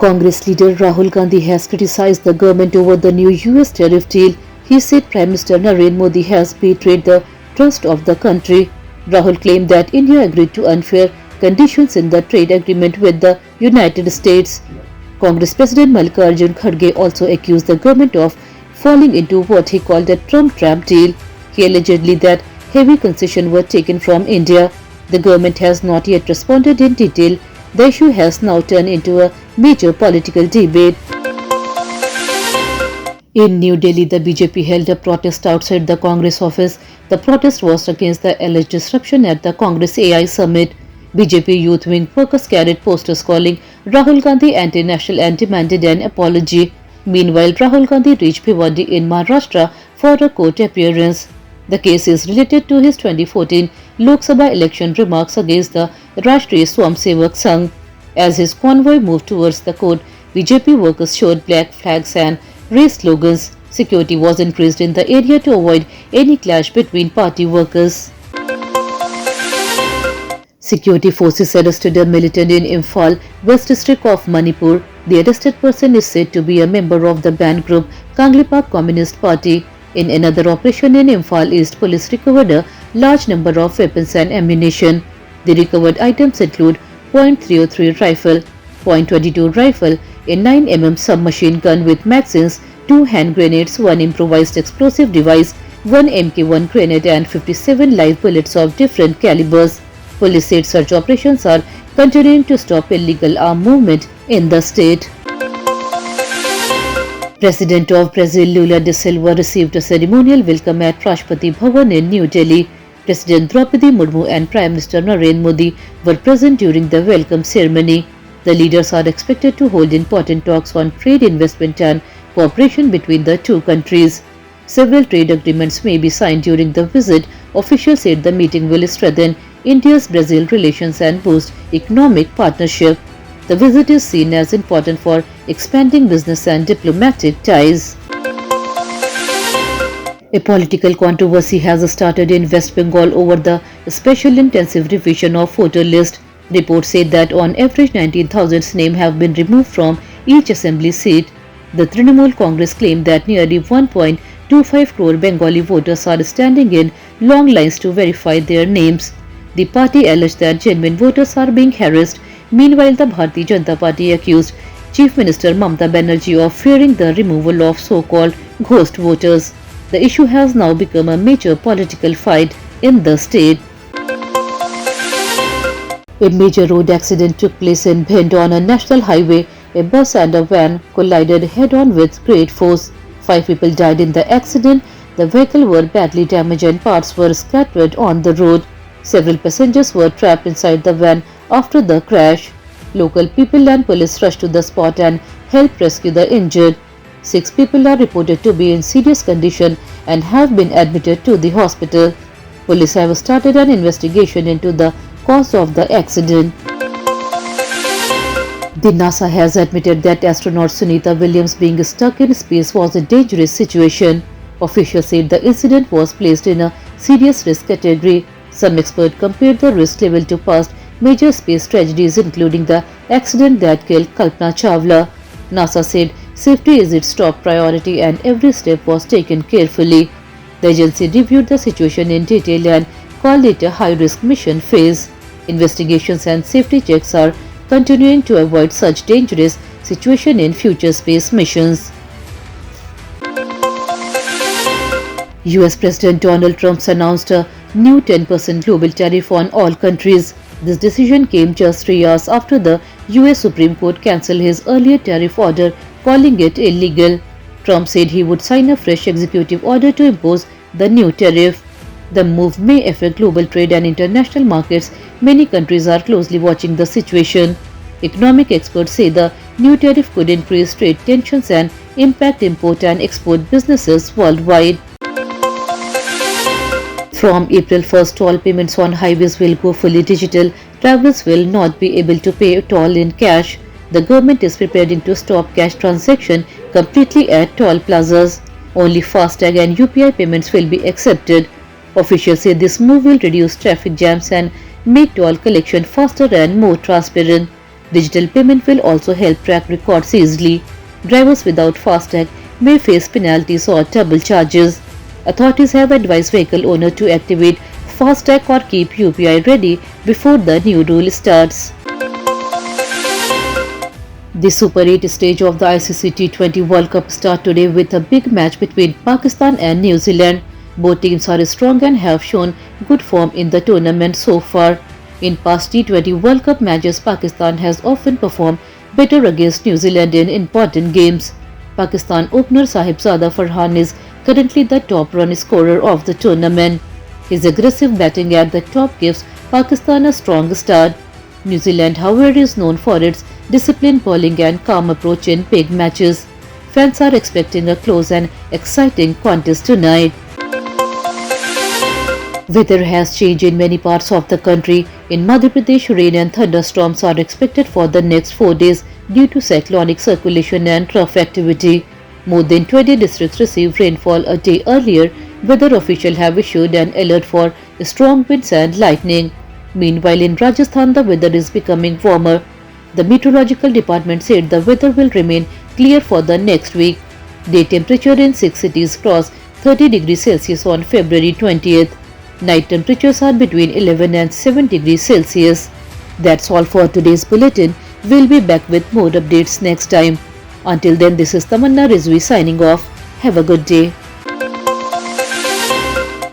Congress leader Rahul Gandhi has criticized the government over the new US tariff deal. He said Prime Minister Narendra Modi has betrayed the trust of the country. Rahul claimed that India agreed to unfair conditions in the trade agreement with the United States. Congress President Mallikarjun Kharge also accused the government of falling into what he called a Trump-Trump deal. He allegedly that heavy concessions were taken from India. The government has not yet responded in detail. The issue has now turned into a major political debate. In New Delhi, the BJP held a protest outside the Congress office. The protest was against the alleged disruption at the Congress AI summit. BJP youth wing workers carried posters calling Rahul Gandhi anti-national and demanded an apology. Meanwhile, Rahul Gandhi reached Bhiwandi in Maharashtra for a court appearance. The case is related to his 2014 Lok Sabha election remarks against the Rashtriya Swamsevak Sangh. As his convoy moved towards the court, BJP workers showed black flags and raised slogans. Security was increased in the area to avoid any clash between party workers. Security forces arrested a militant in Imphal, West District of Manipur. The arrested person is said to be a member of the banned group Kanglipak Communist Party. In another operation in Imphal East, police recovered a large number of weapons and ammunition. The recovered items include .303 rifle, .22 rifle, a 9mm submachine gun with magazines, 2 hand grenades, 1 improvised explosive device, 1 MK1 grenade and 57 live bullets of different calibers. Police said search operations are continuing to stop illegal arms movement in the state. President of Brazil Lula da Silva received a ceremonial welcome at Rashtrapati Bhavan in New Delhi. President Draupadi Murmu and Prime Minister Narendra Modi were present during the welcome ceremony. The leaders are expected to hold important talks on trade, investment and cooperation between the two countries. Several trade agreements may be signed during the visit. Officials said the meeting will strengthen India's-Brazil relations and boost economic partnership. The visit is seen as important for expanding business and diplomatic ties. A political controversy has started in West Bengal over the special intensive revision of voter list. Reports say that on average 19,000 names have been removed from each assembly seat. The Trinamool Congress claimed that nearly 1.25 crore Bengali voters are standing in long lines to verify their names. The party alleged that genuine voters are being harassed. Meanwhile, the Bharatiya Janata Party accused Chief Minister Mamata Banerjee of fearing the removal of so-called ghost voters. The issue has now become a major political fight in the state. A major road accident took place in Bhind on a national highway. A bus and a van collided head-on with great force. 5 people died in the accident. The vehicle were badly damaged and parts were scattered on the road. Several passengers were trapped inside the van after the crash. Local people and police rushed to the spot and helped rescue the injured. 6 people are reported to be in serious condition and have been admitted to the hospital. Police have started an investigation into the cause of the accident. The NASA has admitted that astronaut Sunita Williams being stuck in space was a dangerous situation. Officials said the incident was placed in a serious risk category. Some experts compared the risk level to past major space tragedies, including the accident that killed Kalpana Chawla. NASA said safety is its top priority and every step was taken carefully. The agency reviewed the situation in detail and called it a high-risk mission phase. Investigations and safety checks are continuing to avoid such dangerous situations in future space missions. US President Donald Trump announced a new 10% global tariff on all countries. This decision came just 3 hours after the US Supreme Court cancelled his earlier tariff order, calling it illegal. Trump said he would sign a fresh executive order to impose the new tariff. The move may affect global trade and international markets. Many countries are closely watching the situation. Economic experts say the new tariff could increase trade tensions and impact import and export businesses worldwide. From April 1st, toll payments on highways will go fully digital. Travelers will not be able to pay toll in cash. The government is preparing to stop cash transaction completely at toll plazas. Only FASTag and UPI payments will be accepted. Officials say this move will reduce traffic jams and make toll collection faster and more transparent. Digital payment will also help track records easily. Drivers without FASTag may face penalties or double charges. Authorities have advised vehicle owners to activate FASTag or keep UPI ready before the new rule starts. The Super 8 stage of the ICC T20 World Cup start today with a big match between Pakistan and New Zealand. Both teams are strong and have shown good form in the tournament so far. In past T20 World Cup matches, Pakistan has often performed better against New Zealand in important games. Pakistan opener Sahibzada Farhan is currently the top run scorer of the tournament. His aggressive batting at the top gives Pakistan a strong start. New Zealand, however, is known for its disciplined bowling and calm approach in big matches. Fans are expecting a close and exciting contest tonight. Weather has changed in many parts of the country. In Madhya Pradesh, rain and thunderstorms are expected for the next 4 days due to cyclonic circulation and trough activity. More than 20 districts received rainfall a day earlier. Weather officials have issued an alert for strong winds and lightning. Meanwhile, in Rajasthan, the weather is becoming warmer. The meteorological department said the weather will remain clear for the next week. Day temperature in 6 cities crossed 30 degrees Celsius on February 20th. Night temperatures are between 11 and 7 degrees Celsius. That's all for today's bulletin. We'll be back with more updates next time. Until then, this is Tamanna Rizvi signing off. Have a good day.